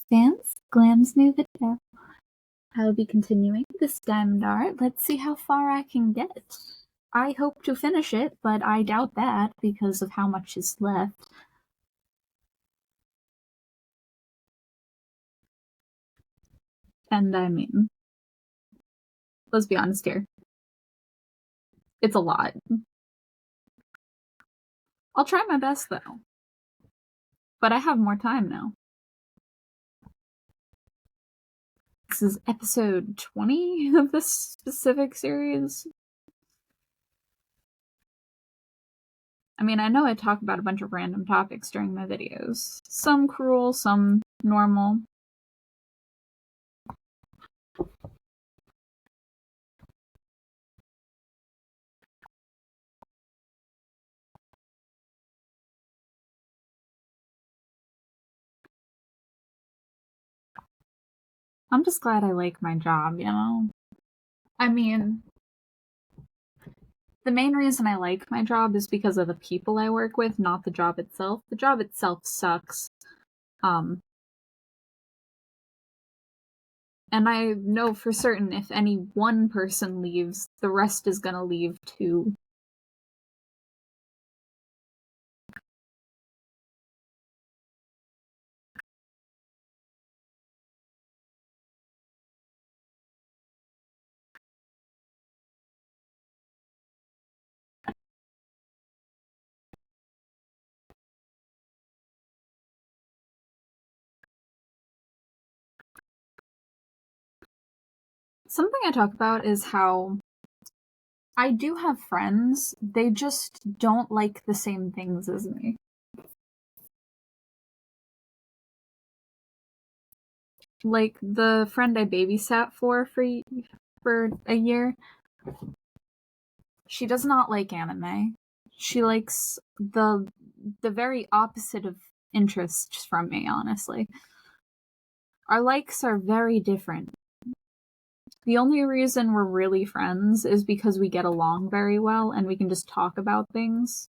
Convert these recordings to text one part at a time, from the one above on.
fans, Glam's new video. I will be continuing this diamond art. Let's see how far I can get. I hope to finish it, but I doubt that because of how much is left. And I mean, let's be honest here. It's a lot. I'll try my best though. But I have more time now. This is episode 20 of this specific series. I mean, I know I talk about a bunch of random topics during my videos. Some cruel, some normal. I'm just glad I like my job, you know? I mean, the main reason I like my job is because of the people I work with, not the job itself. The job itself sucks. And I know for certain if any one person leaves, the rest is gonna leave too. Something I talk about is how I do have friends, they just don't like the same things as me. Like, the friend I babysat for a year, she does not like anime. She likes the very opposite of interests from me, honestly. Our likes are very different. The only reason we're really friends is because we get along very well and we can just talk about things.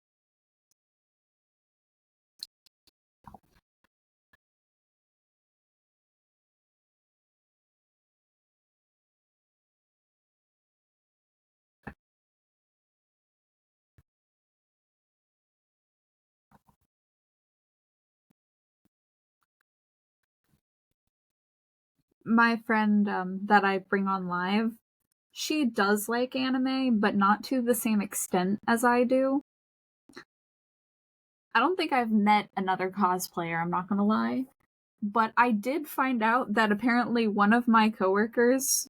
My friend that I bring on live, she does like anime, but not to the same extent as I do. I don't think I've met another cosplayer, I'm not gonna lie. But I did find out that apparently one of my coworkers,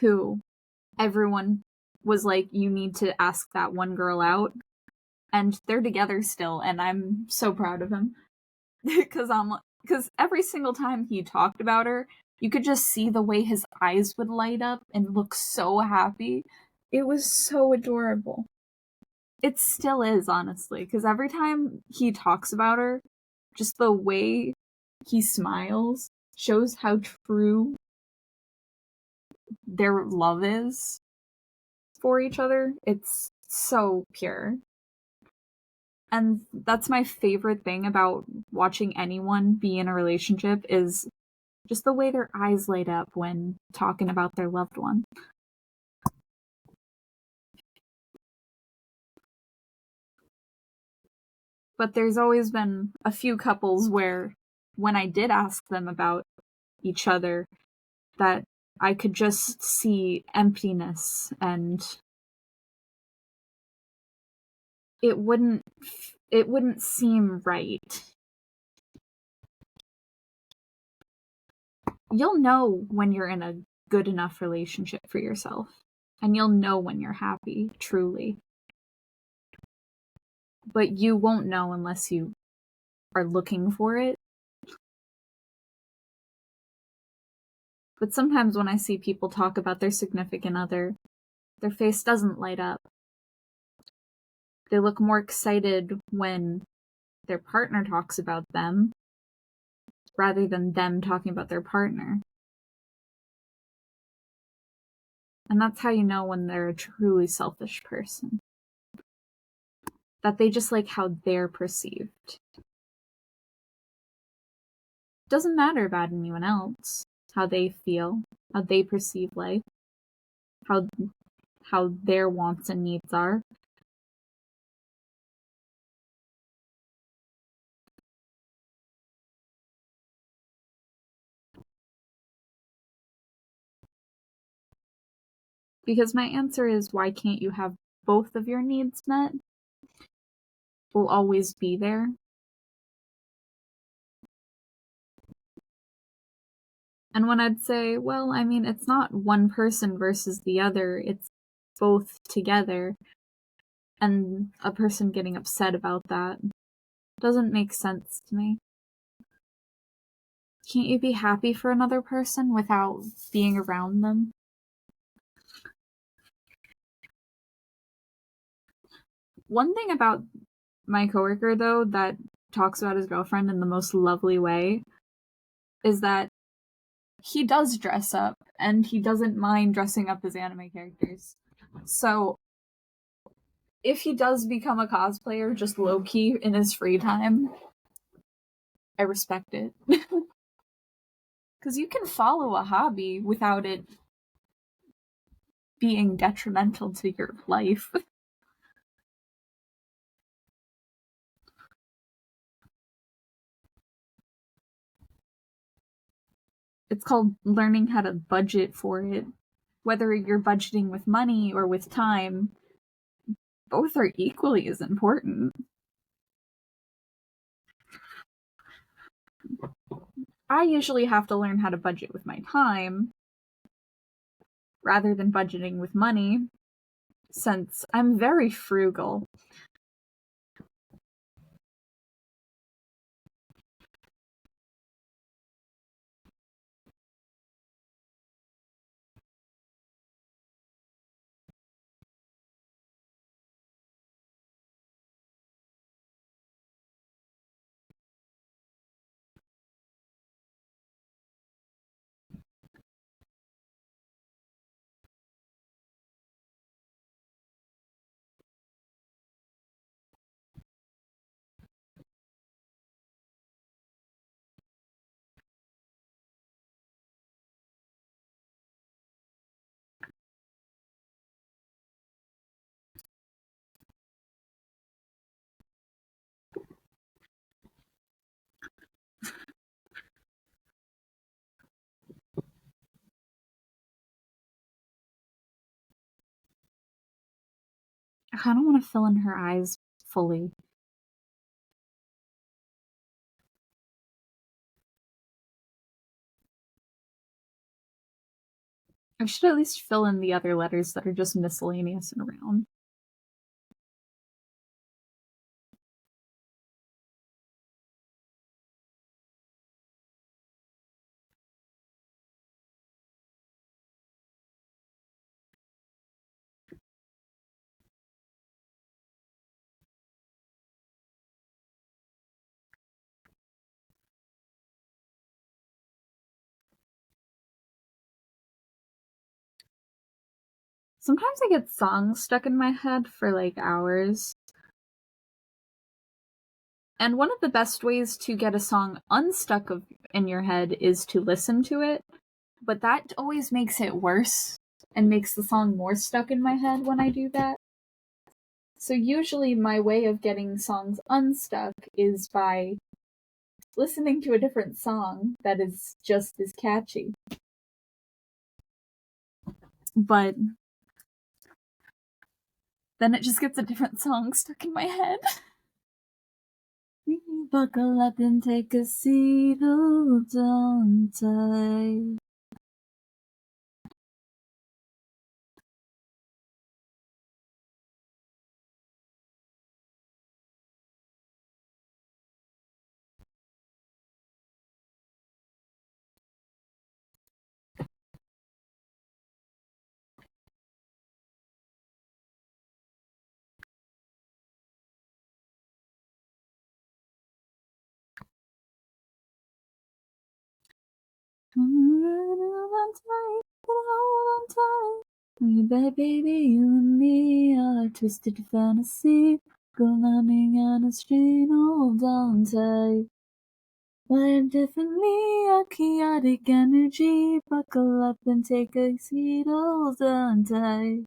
who everyone was like, you need to ask that one girl out, and they're together still, and I'm so proud of him. Because every single time he talked about her, you could just see the way his eyes would light up and look so happy. It was so adorable. It still is, honestly, because every time he talks about her, just the way he smiles shows how true their love is for each other. It's so pure. And that's my favorite thing about watching anyone be in a relationship is just the way their eyes light up when talking about their loved one. But there's always been a few couples where when I did ask them about each other, that I could just see emptiness and it wouldn't seem right. You'll know when you're in a good enough relationship for yourself, and you'll know when you're happy, truly. But you won't know unless you are looking for it. But sometimes when I see people talk about their significant other, their face doesn't light up. They look more excited when their partner talks about them rather than them talking about their partner. And that's how you know when they're a truly selfish person. That they just like how they're perceived. Doesn't matter about anyone else, how they feel, how they perceive life, how their wants and needs are. Because my answer is, why can't you have both of your needs met? Will always be there. And when I'd say, well, I mean, it's not one person versus the other, it's both together, and a person getting upset about that doesn't make sense to me. Can't you be happy for another person without being around them? One thing about my coworker, though, that talks about his girlfriend in the most lovely way is that he does dress up, and he doesn't mind dressing up as anime characters. So, if he does become a cosplayer just low-key in his free time, I respect it. Because you can follow a hobby without it being detrimental to your life. It's called learning how to budget for it. Whether you're budgeting with money or with time, both are equally as important. I usually have to learn how to budget with my time rather than budgeting with money, since I'm very frugal. I kind of want to fill in her eyes fully. I should at least fill in the other letters that are just miscellaneous and around. Sometimes I get songs stuck in my head for like hours. And one of the best ways to get a song unstuck in your head is to listen to it. But that always makes it worse and makes the song more stuck in my head when I do that. So usually my way of getting songs unstuck is by listening to a different song that is just as catchy. But then it just gets a different song stuck in my head. Buckle up and take a seat, hold on tight. Baby, you and me are like twisted fantasy. Go landing on a string, hold on tight. Wired differently, a chaotic energy. Buckle up and take a seat, hold on tight.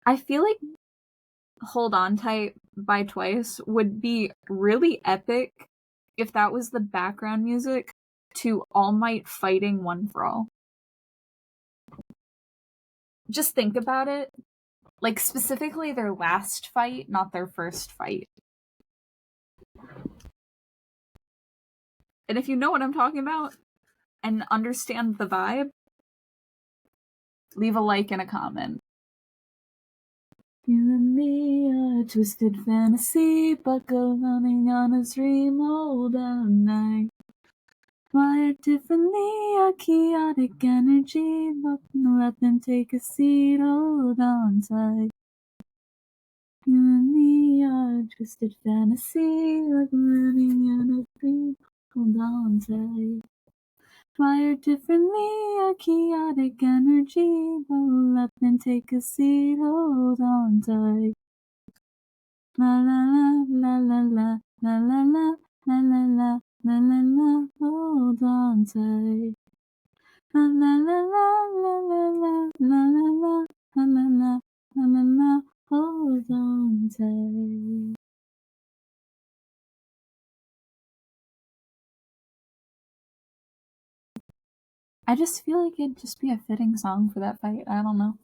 I feel like Hold On Tight by Twice would be really epic if that was the background music to All Might fighting One for All. Just think about it. Like, specifically their last fight, not their first fight. And if you know what I'm talking about and understand the vibe, leave a like and a comment. You and me are a twisted fantasy, buckle running on a dream, hold on night. Wired differently, a chaotic energy, buckle up and take a seat, hold on tight. You and me are a twisted fantasy, like running on a dream, hold on tight. Wired differently, a chaotic energy, buckle up and take a seat, hold on tight. La la la la la la la la la la la la la la, hold on tight. La la la la la la la la la la la la la la la, hold on tight. I just feel like it'd just be a fitting song for that fight. I don't know.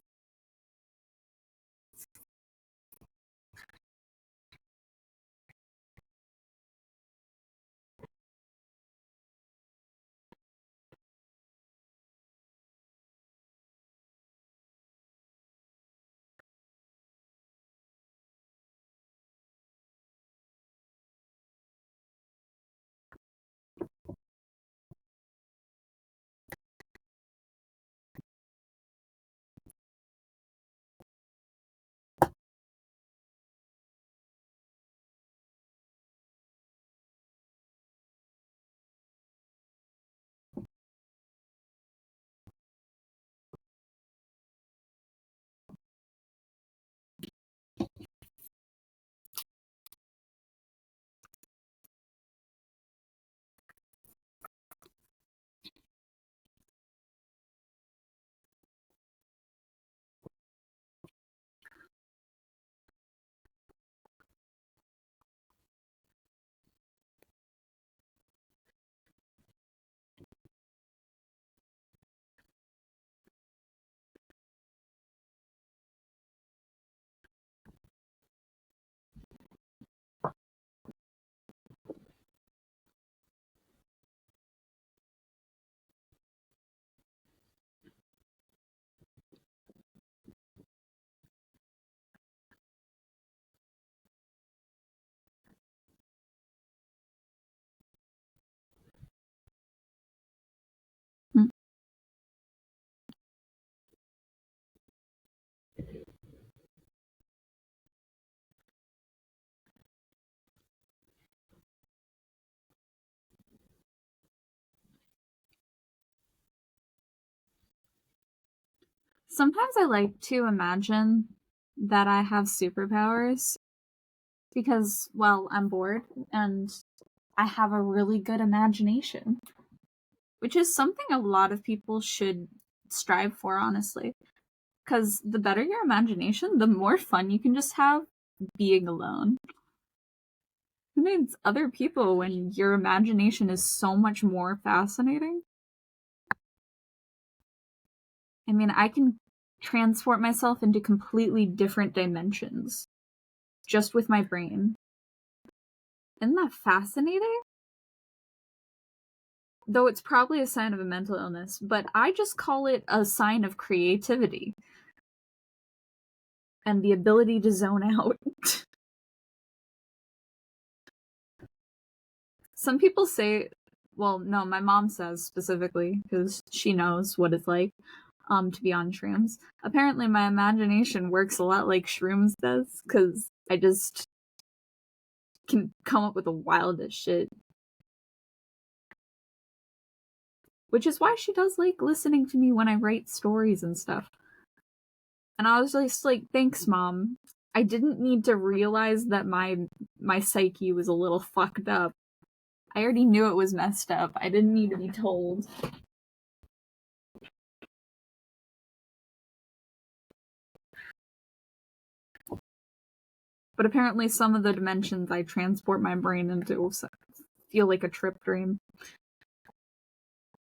Sometimes I like to imagine that I have superpowers because, well, I'm bored and I have a really good imagination, which is something a lot of people should strive for, honestly. Because the better your imagination, the more fun you can just have being alone. Who needs other people when your imagination is so much more fascinating? I mean, I can transport myself into completely different dimensions just with my brain. Isn't that fascinating? Though it's probably a sign of a mental illness, but I just call it a sign of creativity and the ability to zone out. Some people say, well, no, my mom says specifically, because she knows what it's like to be on shrooms. Apparently my imagination works a lot like shrooms does, because I just can come up with the wildest shit. Which is why she does like listening to me when I write stories and stuff. And I was just like, thanks, Mom. I didn't need to realize that my psyche was a little fucked up. I already knew it was messed up. I didn't need to be told. But apparently some of the dimensions I transport my brain into feel like a trip dream.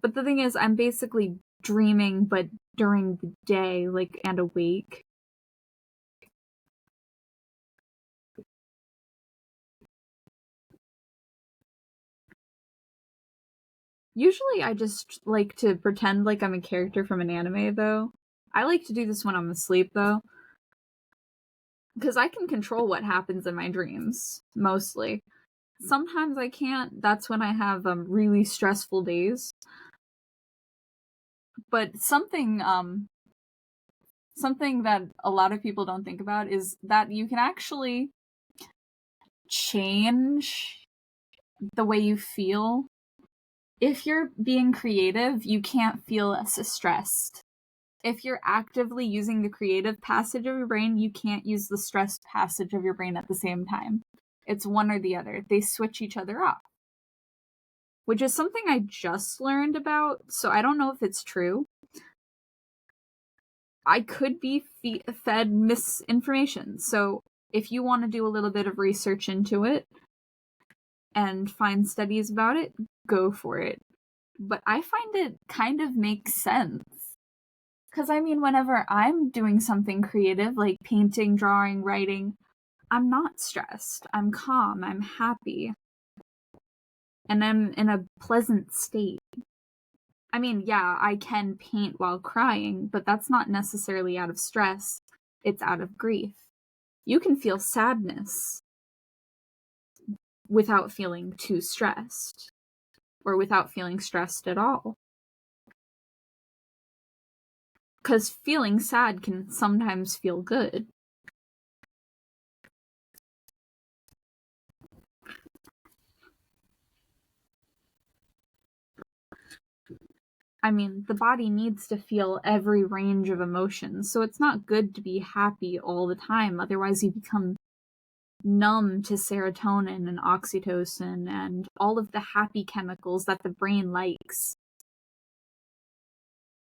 But the thing is, I'm basically dreaming, but during the day, like, and awake. Usually I just like to pretend like I'm a character from an anime, though. I like to do this when I'm asleep, though. Because I can control what happens in my dreams, mostly. Sometimes I can't. That's when I have really stressful days. But something that a lot of people don't think about is that you can actually change the way you feel. If you're being creative, you can't feel stressed. If you're actively using the creative passage of your brain, you can't use the stressed passage of your brain at the same time. It's one or the other. They switch each other off. Which is something I just learned about, so I don't know if it's true. I could be fed misinformation, so if you want to do a little bit of research into it and find studies about it, go for it. But I find it kind of makes sense. Because, I mean, whenever I'm doing something creative, like painting, drawing, writing, I'm not stressed. I'm calm. I'm happy. And I'm in a pleasant state. I mean, yeah, I can paint while crying, but that's not necessarily out of stress. It's out of grief. You can feel sadness without feeling too stressed, or without feeling stressed at all. Because feeling sad can sometimes feel good. I mean, the body needs to feel every range of emotions, so it's not good to be happy all the time, otherwise you become numb to serotonin and oxytocin and all of the happy chemicals that the brain likes.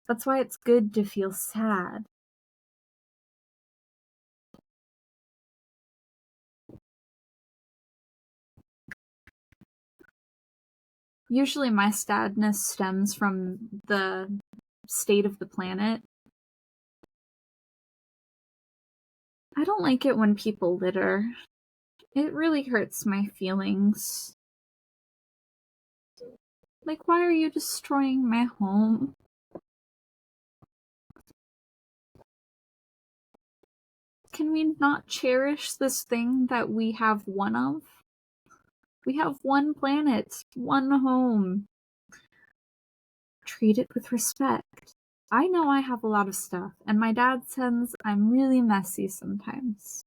That's why it's good to feel sad. Usually my sadness stems from the state of the planet. I don't like it when people litter. It really hurts my feelings. Like, why are you destroying my home? Can we not cherish this thing that we have one of? We have one planet, one home. Treat it with respect. I know I have a lot of stuff, and my dad says I'm really messy sometimes.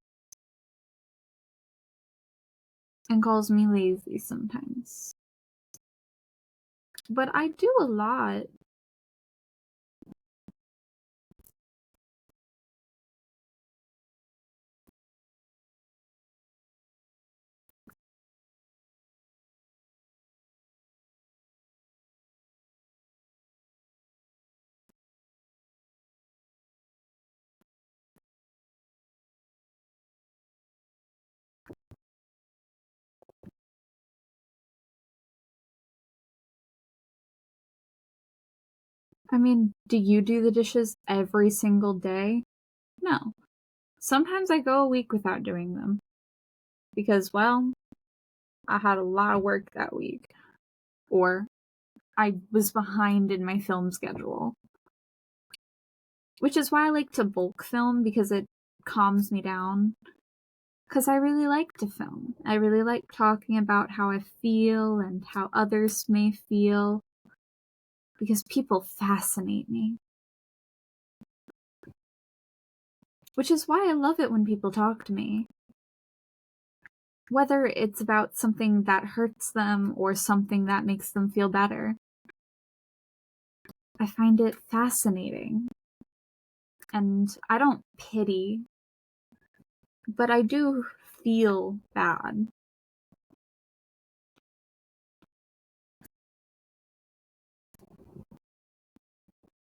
And calls me lazy sometimes. But I do a lot. I mean, do you do the dishes every single day? No. Sometimes I go a week without doing them. Because, well, I had a lot of work that week. Or I was behind in my film schedule. Which is why I like to bulk film, because it calms me down. Because I really like to film. I really like talking about how I feel and how others may feel. Because people fascinate me. Which is why I love it when people talk to me. Whether it's about something that hurts them or something that makes them feel better. I find it fascinating. And I don't pity. but I do feel bad.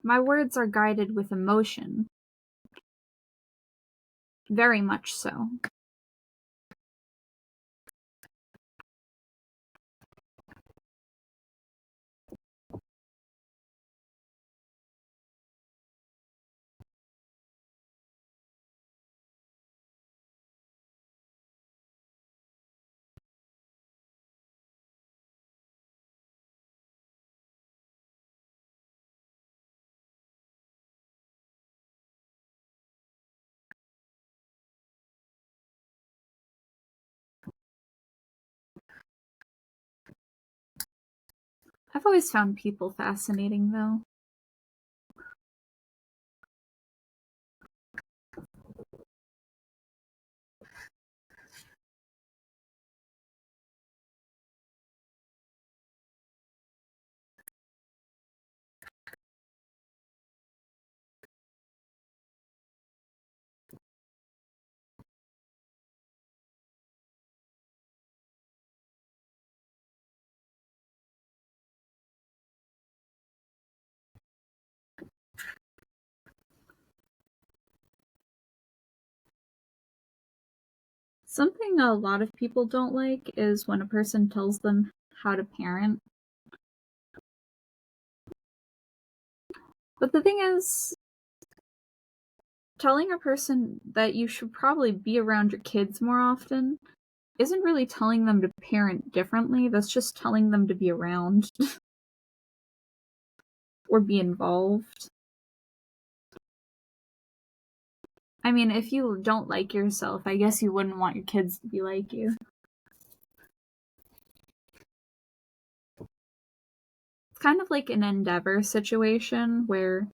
My words are guided with emotion. Very much so. I've always found people fascinating, though. Something a lot of people don't like is when a person tells them how to parent. But the thing is, telling a person that you should probably be around your kids more often isn't really telling them to parent differently, that's just telling them to be around or be involved. I mean, if you don't like yourself, I guess you wouldn't want your kids to be like you. It's kind of like an Endeavor situation where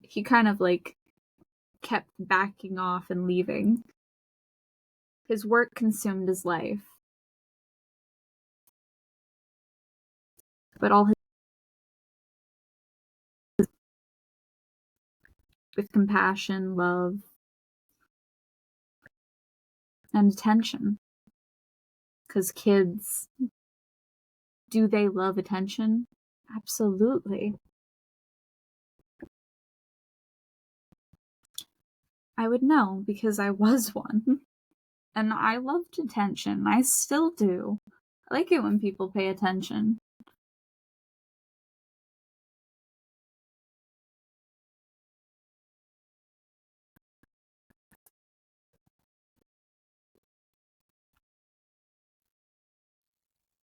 he kind of like kept backing off and leaving. His work consumed his life. But all his with compassion, love, and attention. Because kids, do they love attention? Absolutely. I would know because I was one. And I loved attention. I still do. I like it when people pay attention.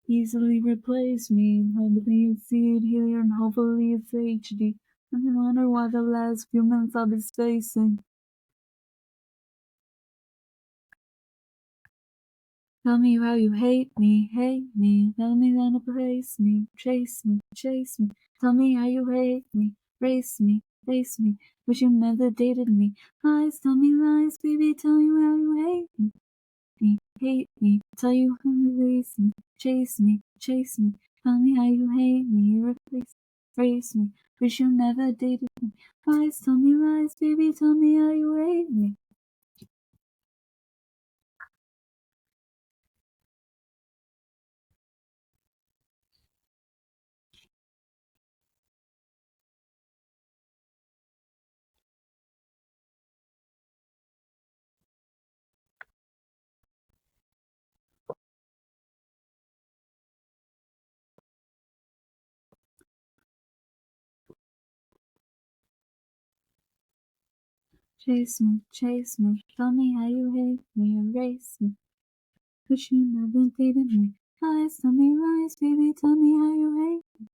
Easily replace me. Hopefully it's seed here and hopefully it's HD. And I wonder why the last few months I've been spacing. Tell me how you hate me, hate me. Tell me then to place me, chase me, chase me. Tell me how you hate me, race me, race me. Wish you never dated me. Lies, tell me lies, baby. Tell me how you hate me, hate me. Tell you how you race me, chase me, chase me. Tell me how you hate me, replace, race me. Wish you never dated me. Lies, tell me lies, baby. Tell me how you hate me. Chase me, tell me how you hate me, erase me. Wish you never dated me. Lies, tell me lies, baby, tell me how you hate.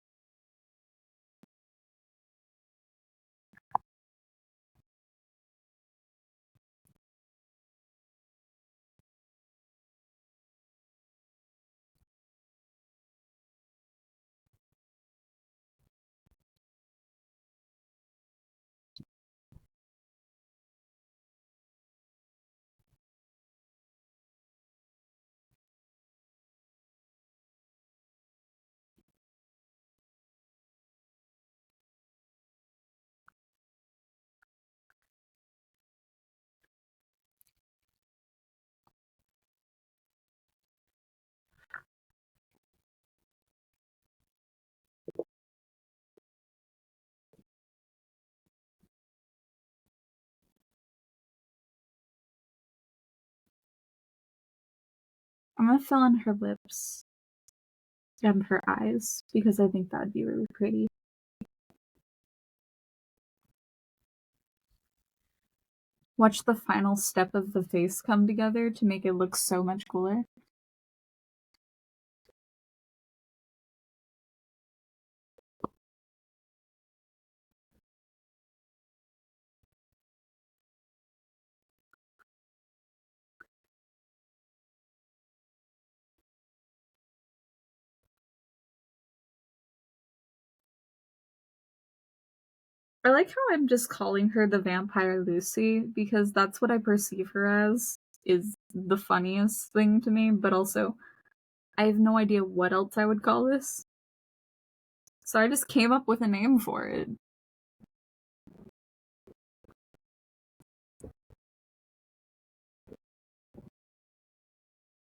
I'm gonna fill in her lips and her eyes because I think that'd be really pretty. Watch the final step of the face come together to make it look so much cooler. I like how I'm just calling her the Vampire Lucy because that's what I perceive her as, is the funniest thing to me, but also I have no idea what else I would call this. So I just came up with a name for it.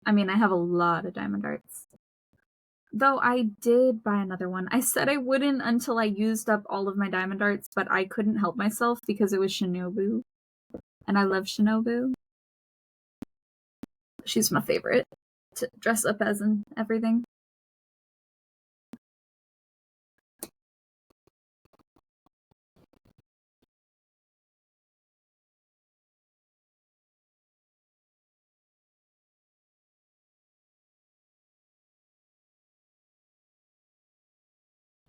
I mean, I have a lot of diamond darts. Though I did buy another one. I said I wouldn't until I used up all of my diamond darts, but I couldn't help myself because it was Shinobu. And I love Shinobu. She's my favorite to dress up as and everything.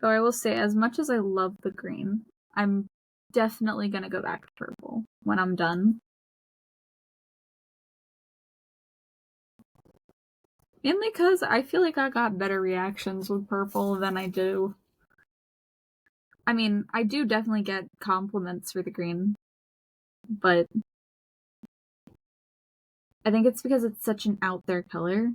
Though I will say, as much as I love the green, I'm definitely gonna go back to purple when I'm done. Mainly because I feel like I got better reactions with purple than I do. I mean, I do definitely get compliments for the green, but I think it's because it's such an out there color.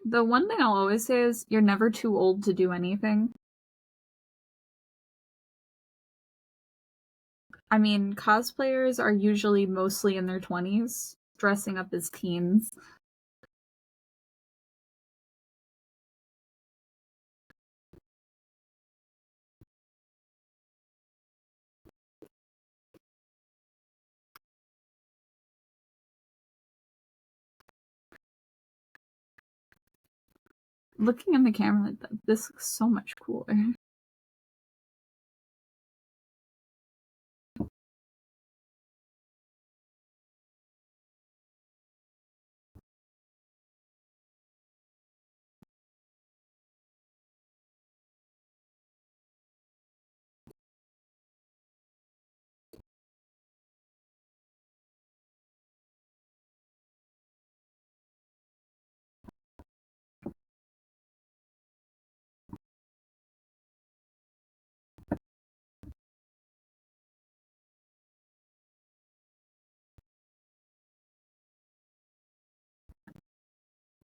The one thing I'll always say is you're never too old to do anything. I mean, cosplayers are usually mostly in their 20s, dressing up as teens. Looking in the camera, this looks so much cooler.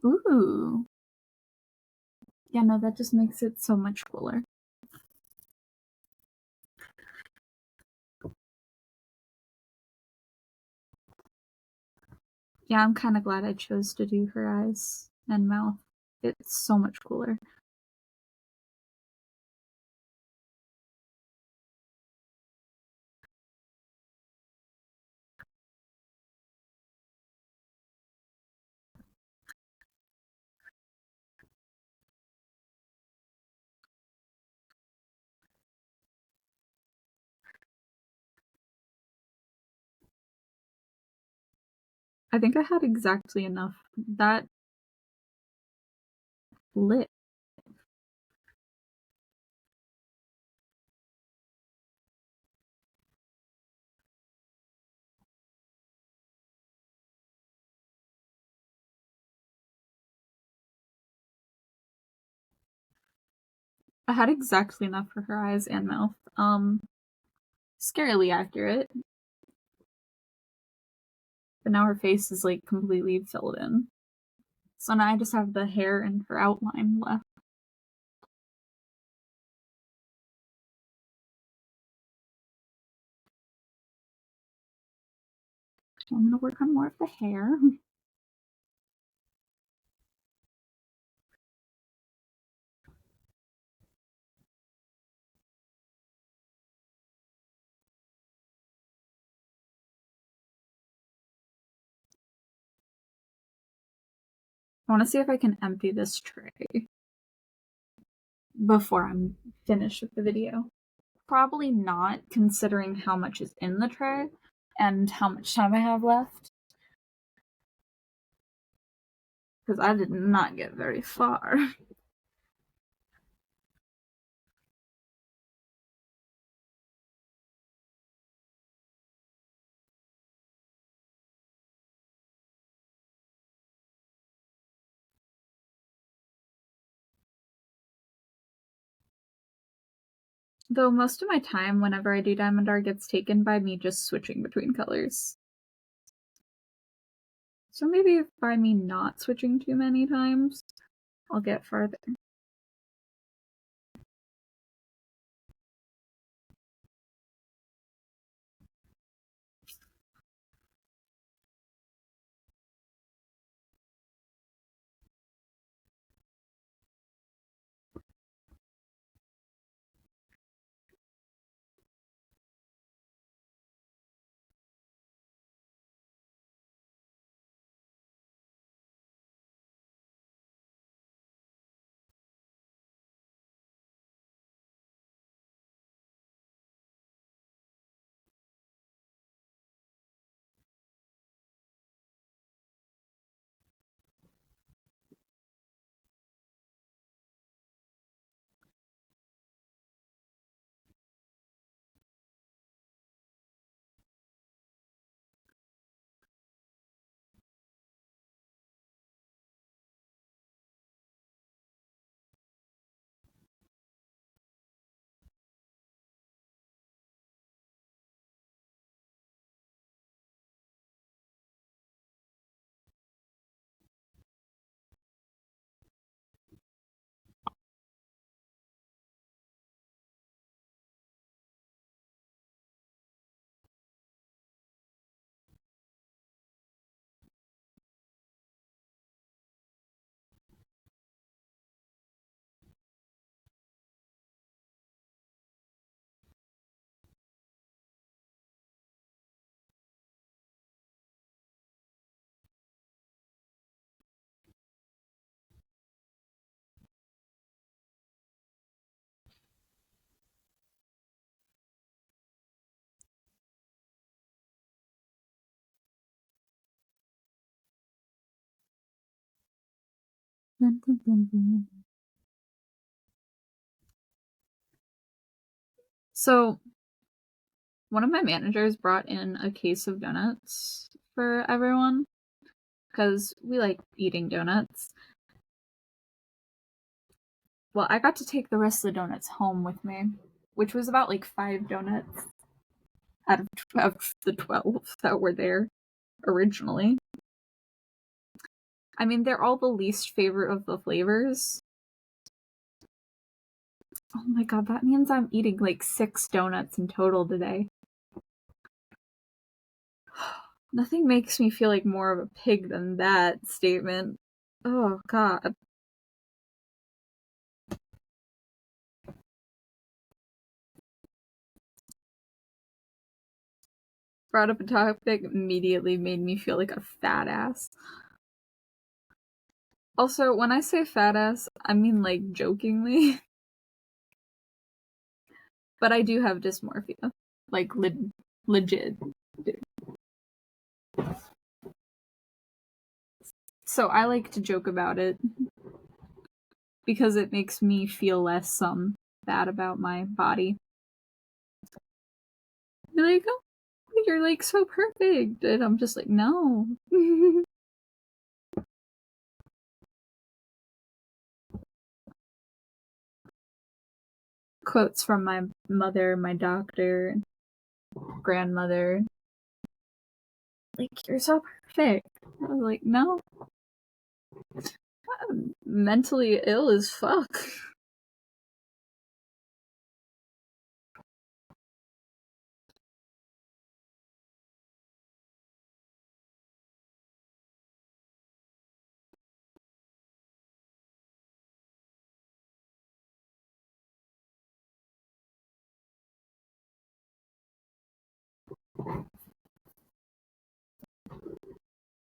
Ooh. Yeah, no, that just makes it so much cooler. Yeah, I'm kind of glad I chose to do her eyes and mouth. It's so much cooler. I think I had exactly enough. That lit. I had exactly enough for her eyes and mouth. Scarily accurate. But now her face is like completely filled in. So now I just have the hair and her outline left. So I'm gonna work on more of the hair. I want to see if I can empty this tray before I'm finished with the video. Probably not, considering how much is in the tray and how much time I have left. Because I did not get very far. Though most of my time whenever I do Diamond Art gets taken by me just switching between colors. So maybe by me not switching too many times, I'll get farther. So, one of my managers brought in a case of donuts for everyone because we like eating donuts. Well, I got to take the rest of the donuts home with me, which was about like 5 donuts out of the 12 that were there originally. I mean, they're all the least favorite of the flavors. Oh my god, that means I'm eating like 6 donuts in total today. Nothing makes me feel like more of a pig than that statement. Oh god. Brought up a topic immediately made me feel like a fat ass. Also, when I say fat ass, I mean like jokingly. But I do have dysmorphia. Like legit. So I like to joke about it because it makes me feel less bad about my body. Be like, oh, you're like so perfect. And I'm just like, no. Quotes from my mother, my doctor, grandmother. Like, you're so perfect. I was like, no. I'm mentally ill as fuck.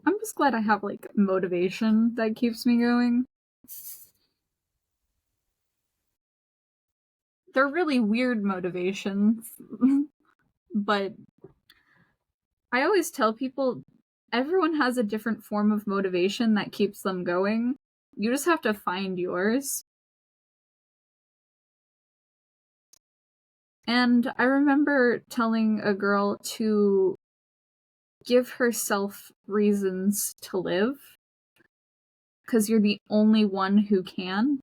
I'm just glad I have, like, motivation that keeps me going. They're really weird motivations, but I always tell people everyone has a different form of motivation that keeps them going. You just have to find yours. And I remember telling a girl to give herself reasons to live because you're the only one who can.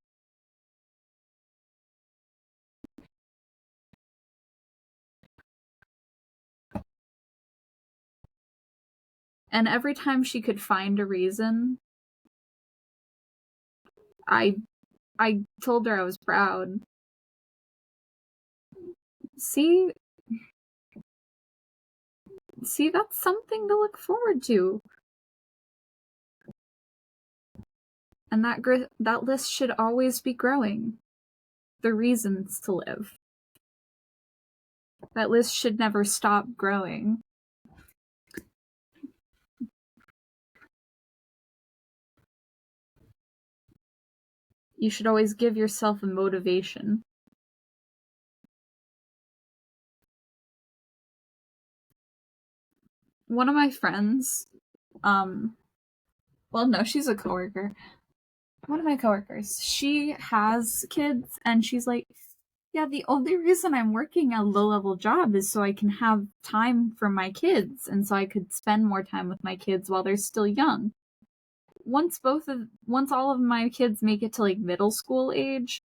And every time she could find a reason, I I told her I was proud. See, that's something to look forward to. And that list should always be growing. The reasons to live. That list should never stop growing. You should always give yourself a motivation. One of my friends, well, no, she's a coworker. One of my coworkers, she has kids, and she's like, yeah, the only reason I'm working a low-level job is so I can have time for my kids, and so I could spend more time with my kids while they're still young. Once all of my kids make it to like middle school age,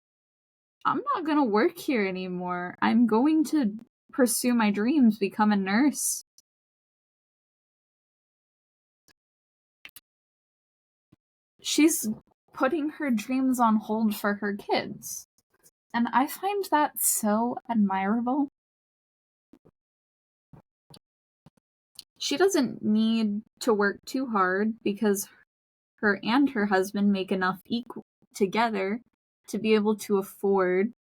I'm not gonna work here anymore. I'm going to pursue my dreams, become a nurse. She's putting her dreams on hold for her kids. And I find that so admirable. She doesn't need to work too hard because her and her husband make enough together to be able to afford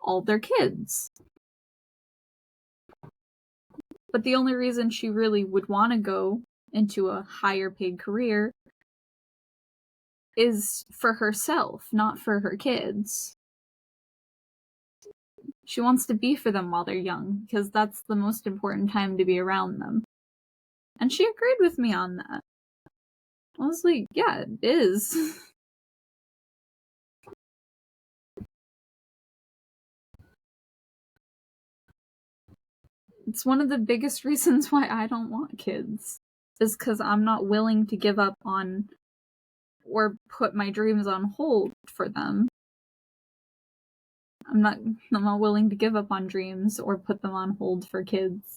all their kids. But the only reason she really would want to go into a higher paid career is for herself, not for her kids. She wants to be for them while they're young, because that's the most important time to be around them. And she agreed with me on that. I was like, yeah, it is. It's one of the biggest reasons why I don't want kids, is because I'm not willing to give up on or put my dreams on hold for them. I'm not willing to give up on dreams or put them on hold for kids.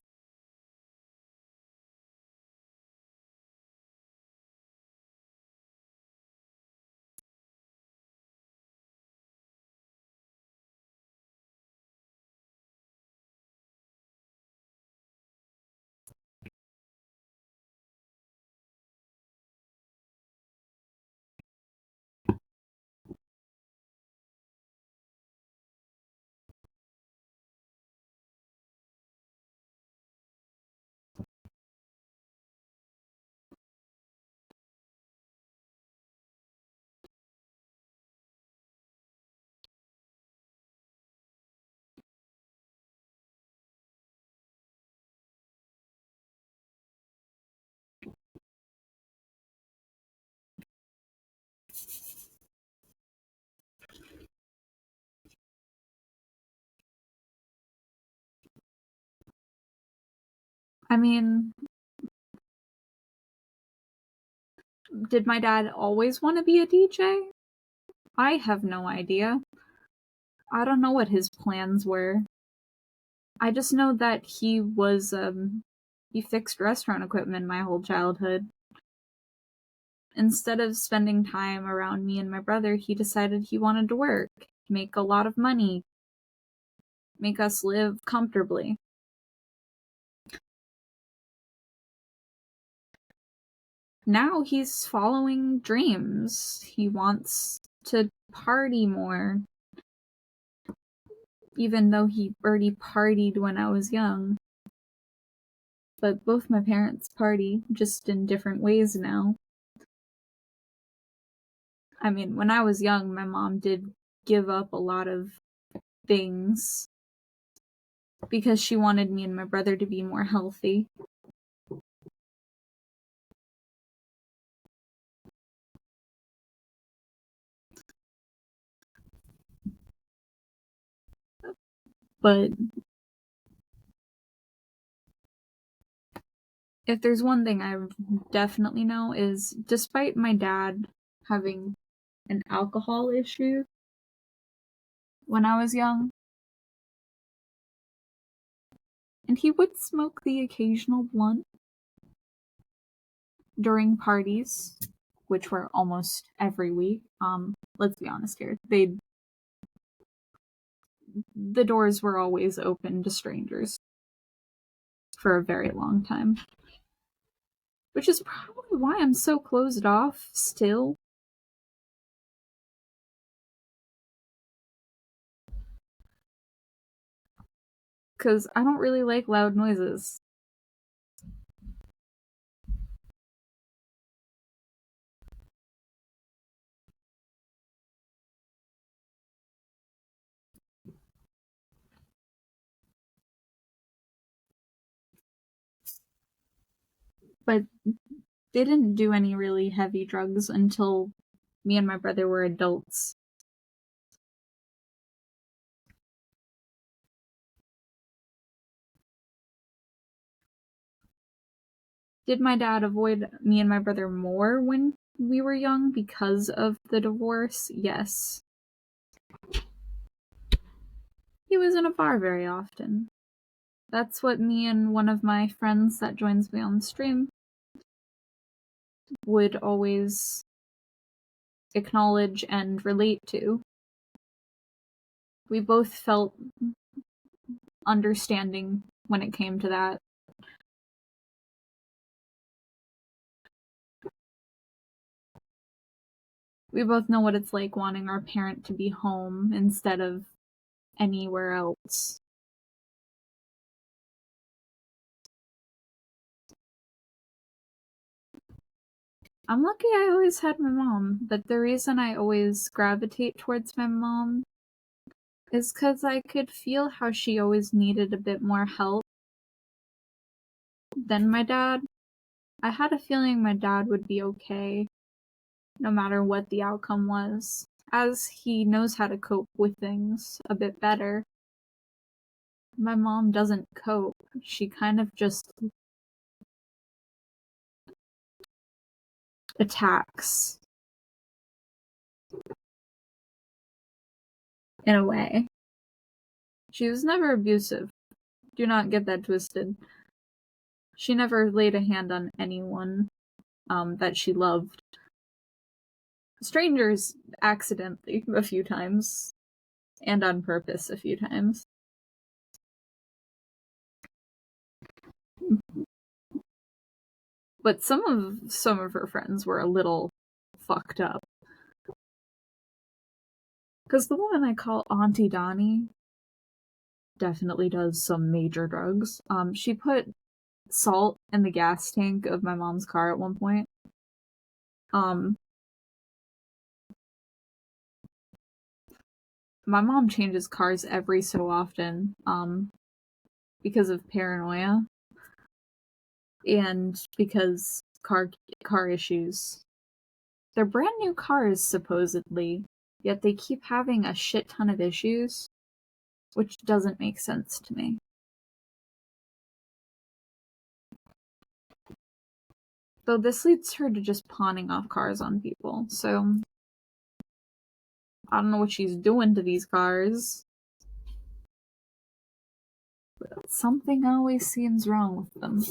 I mean, did my dad always want to be a DJ? I have no idea. I don't know what his plans were. I just know that he fixed restaurant equipment my whole childhood. Instead of spending time around me and my brother, he decided he wanted to work, make a lot of money, make us live comfortably. Now he's following dreams. He wants to party more, even though he already partied when I was young. but both my parents party, just in different ways now. I mean, when I was young, my mom did give up a lot of things because she wanted me and my brother to be more healthy. But if there's one thing I definitely know is, despite my dad having an alcohol issue when I was young, and he would smoke the occasional blunt during parties, which were almost every week. Let's be honest here. The doors were always open to strangers for a very long time. Which is probably why I'm so closed off still. Because I don't really like loud noises. But didn't do any really heavy drugs until me and my brother were adults. Did my dad avoid me and my brother more when we were young because of the divorce? Yes. He was in a bar very often. That's what me and one of my friends that joins me on the stream would always acknowledge and relate to. We both felt understanding when it came to that. We both know what it's like wanting our parent to be home instead of anywhere else. I'm lucky I always had my mom, but the reason I always gravitate towards my mom is because I could feel how she always needed a bit more help than my dad. I had a feeling my dad would be okay, no matter what the outcome was, as he knows how to cope with things a bit better. My mom doesn't cope. She kind of just attacks. In a way. She was never abusive. Do not get that twisted. She never laid a hand on anyone that she loved. Strangers accidentally a few times, and on purpose a few times. But some of her friends were a little fucked up. Because the woman I call Auntie Donnie definitely does some major drugs. She put salt in the gas tank of my mom's car at one point. My mom changes cars every so often, because of paranoia and because car issues. They're brand new cars, supposedly, yet they keep having a shit ton of issues, which doesn't make sense to me. Though this leads her to just pawning off cars on people, so I don't know what she's doing to these cars. But something always seems wrong with them.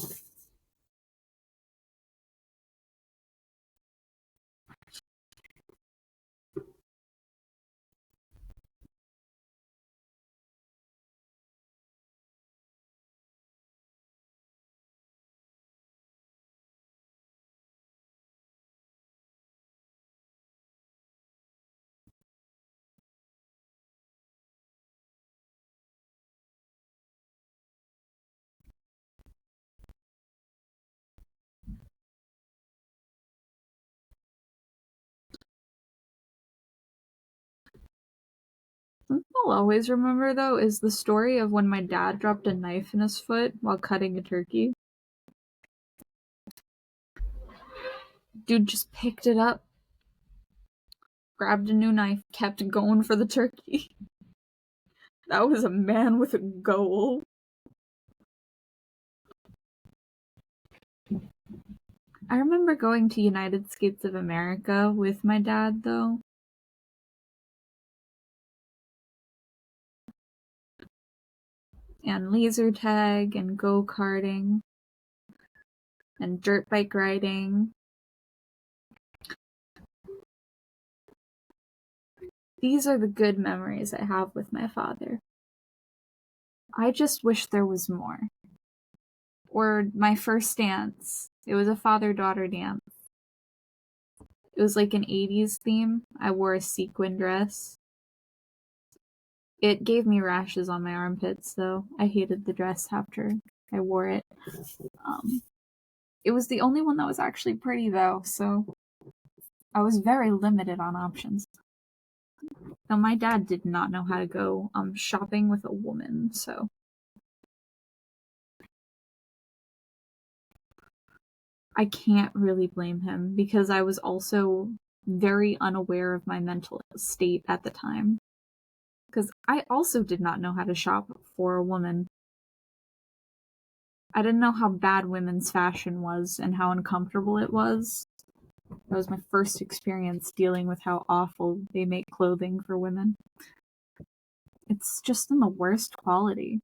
Something I'll always remember, though, is the story of when my dad dropped a knife in his foot while cutting a turkey. Dude just picked it up, grabbed a new knife, kept going for the turkey. That was a man with a goal. I remember going to United States of America with my dad, though. And laser tag, and go-karting, and dirt bike riding. These are the good memories I have with my father. I just wish there was more. Or my first dance. It was a father-daughter dance. It was like an 80s theme. I wore a sequin dress. It gave me rashes on my armpits, though. I hated the dress after I wore it. It was the only one that was actually pretty, though, so I was very limited on options. Now, my dad did not know how to go shopping with a woman, so I can't really blame him, because I was also very unaware of my mental state at the time. Because I also did not know how to shop for a woman. I didn't know how bad women's fashion was and how uncomfortable it was. That was my first experience dealing with how awful they make clothing for women. It's just in the worst quality.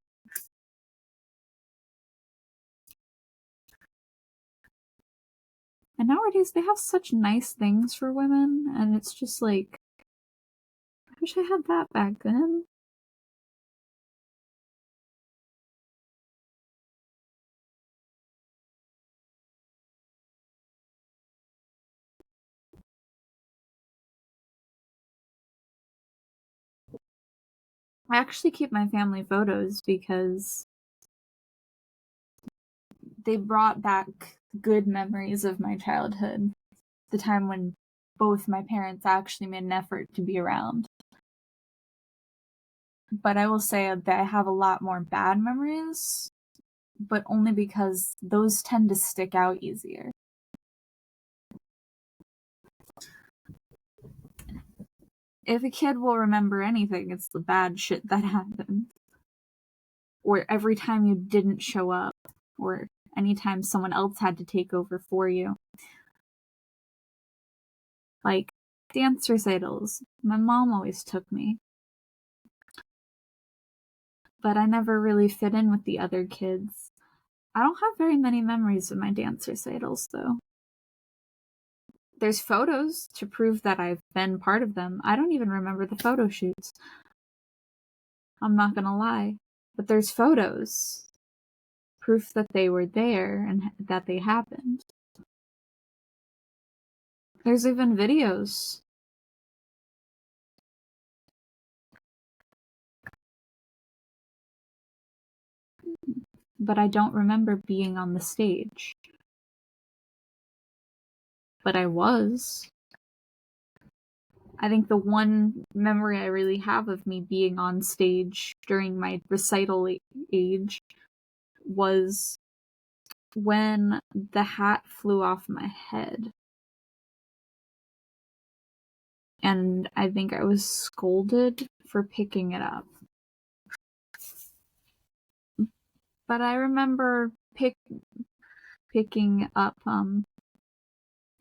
And nowadays they have such nice things for women, and it's just like, I wish I had that back then. I actually keep my family photos because they brought back good memories of my childhood. The time when both my parents actually made an effort to be around. But I will say that I have a lot more bad memories, but only because those tend to stick out easier. If a kid will remember anything, it's the bad shit that happened. Or every time you didn't show up, or anytime someone else had to take over for you. Like dance recitals. My mom always took me. But I never really fit in with the other kids. I don't have very many memories of my dance recitals, though. There's photos to prove that I've been part of them. I don't even remember the photo shoots. I'm not gonna lie. But there's photos. Proof that they were there and that they happened. There's even videos. But I don't remember being on the stage. But I was. I think the one memory I really have of me being on stage during my recital age was when the hat flew off my head. And I think I was scolded for picking it up. But I remember picking up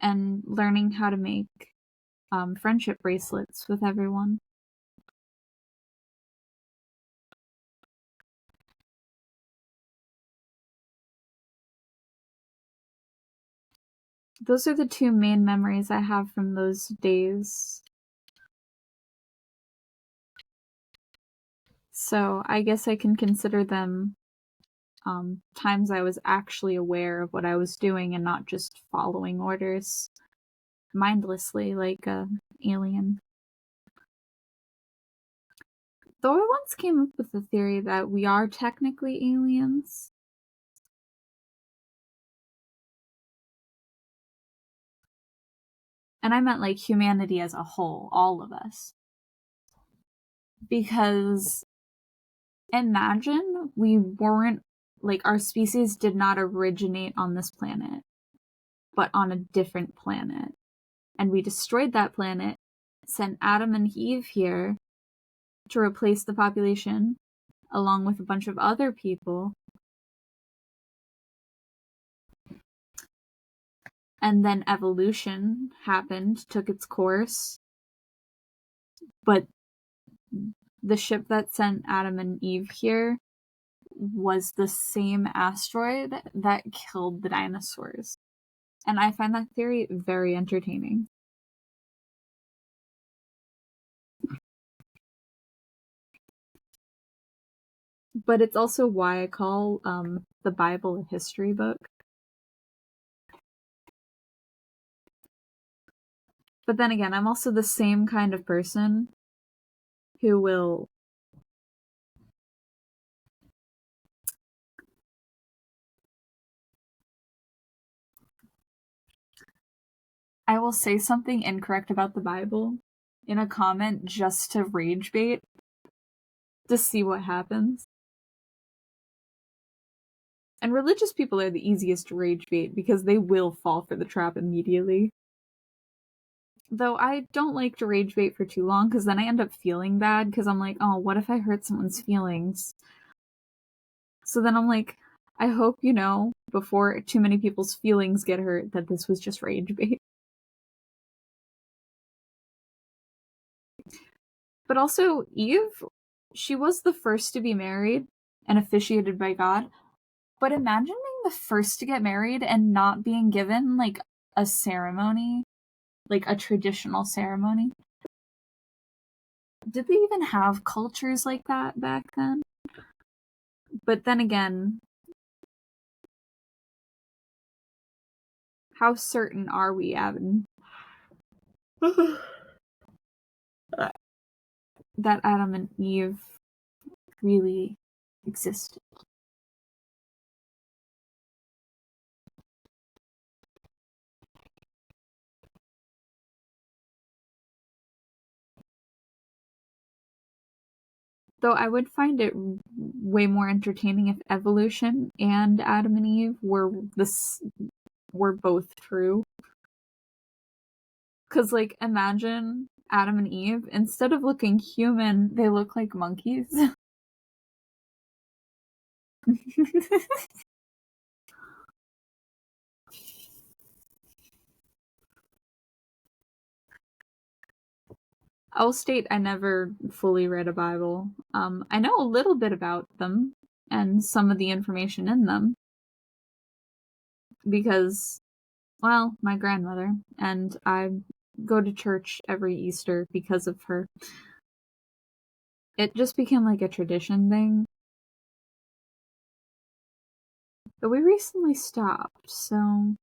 and learning how to make friendship bracelets with everyone. Those are the two main memories I have from those days. So I guess I can consider them times I was actually aware of what I was doing and not just following orders mindlessly like an alien. Though I once came up with the theory that we are technically aliens. And I meant like humanity as a whole, all of us. Because imagine we weren't, like, our species did not originate on this planet, but on a different planet. And we destroyed that planet, sent Adam and Eve here to replace the population, along with a bunch of other people. And then evolution happened, took its course. But the ship that sent Adam and Eve here was the same asteroid that killed the dinosaurs. And I find that theory very entertaining. But it's also why I call the Bible a history book. But then again, I'm also the same kind of person who will I will say something incorrect about the Bible in a comment just to rage bait to see what happens. And religious people are the easiest to rage bait because they will fall for the trap immediately. Though I don't like to rage bait for too long because then I end up feeling bad because I'm like, oh, what if I hurt someone's feelings? So then I'm like, I hope you know before too many people's feelings get hurt that this was just rage bait. But also, Eve, she was the first to be married and officiated by God. But imagine being the first to get married and not being given, like, a ceremony, like a traditional ceremony. Did they even have cultures like that back then? But then again, how certain are we, Evan, that Adam and Eve really existed? Though I would find it way more entertaining if evolution and Adam and Eve were both true. Because, like, imagine Adam and Eve, instead of looking human, they look like monkeys. I'll state I never fully read a Bible. I know a little bit about them and some of the information in them because, well, my grandmother, and I go to church every Easter because of her. It just became like a tradition thing. But we recently stopped, so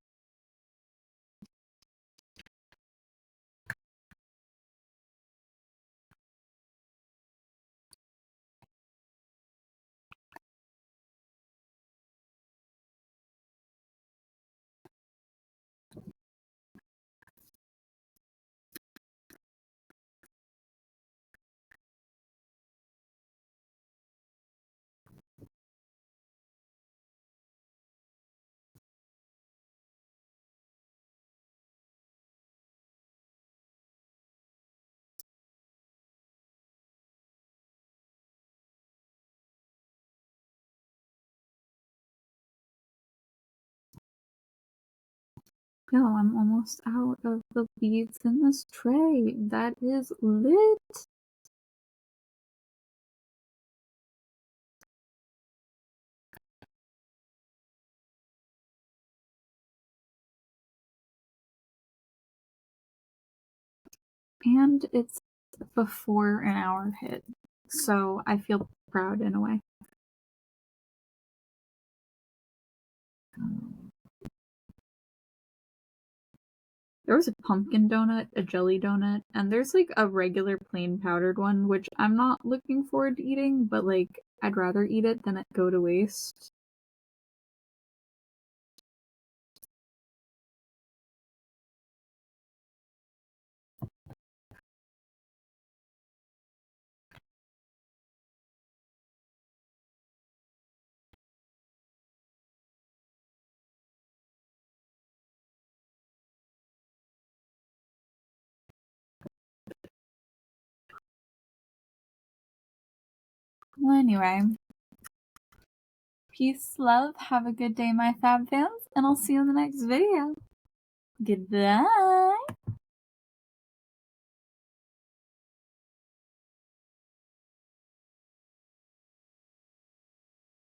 yo, I'm almost out of the beads in this tray. That is lit. And it's before an hour hit, so I feel proud in a way. There was a pumpkin donut, a jelly donut, and there's like a regular plain powdered one, which I'm not looking forward to eating, but like I'd rather eat it than it go to waste. Well, anyway. Peace, love, have a good day, my fab fans, and I'll see you in the next video. Goodbye!